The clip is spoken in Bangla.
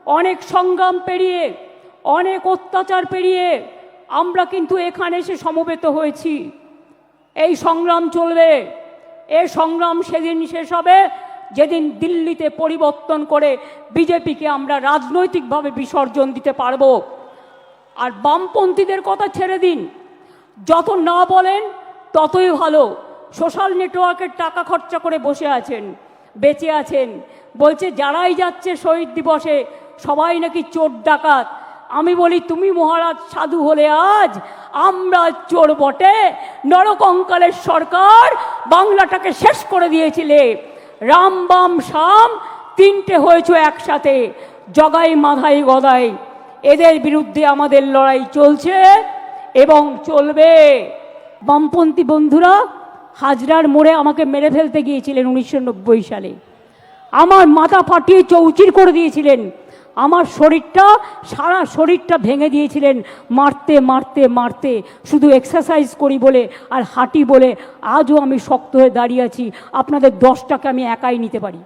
অনেক সংগ্রাম পেরিয়ে, অনেক অত্যাচার পেরিয়ে আমরা কিন্তু এখানে এসে সমবেত হয়েছি। এই সংগ্রাম চলবে। এই সংগ্রাম সেদিন শেষ হবে যেদিন দিল্লিতে পরিবর্তন করে বিজেপিকে আমরা রাজনৈতিকভাবে বিসর্জন দিতে পারবো। আর বামপন্থীদের কথা ছেড়ে দিন, যত না বলেন ততই ভালো। সোশ্যাল নেটওয়ার্কের টাকা খরচা করে বসে আছেন, বেঁচে আছেন, বলছে যারাই যাচ্ছে শহীদ দিবসে সবাই নাকি চোর ডাকাত। আমি বলি তুমি মহারাজ সাধু হলে আজ আমরা চোর বটে। নরকঙ্কালের সরকার বাংলাটাকে শেষ করে দিয়েছিলে। রাম বাম শাম তিনটে হয়েছে একসাথে, জগাই মাধাই গদাই। এদের বিরুদ্ধে আমাদের লড়াই চলছে এবং চলবে। বামপন্থী বন্ধুরা হাজরার মোড়ে আমাকে মেরে ফেলতে গিয়েছিলেন 1990 সালে। আমার মাথা ফাটিয়ে চৌচির করে দিয়েছিলেন, আমার শরীরটা সারা শরীরটা ভেঙে দিয়েছিলেন মারতে মারতে মারতে। শুধু এক্সারসাইজ করি বলে আর হাঁটি বলে আজও আমি শক্ত হয়ে দাঁড়িয়ে আছি। আপনাদের 10টাকে আমি একাই নিতে পারি।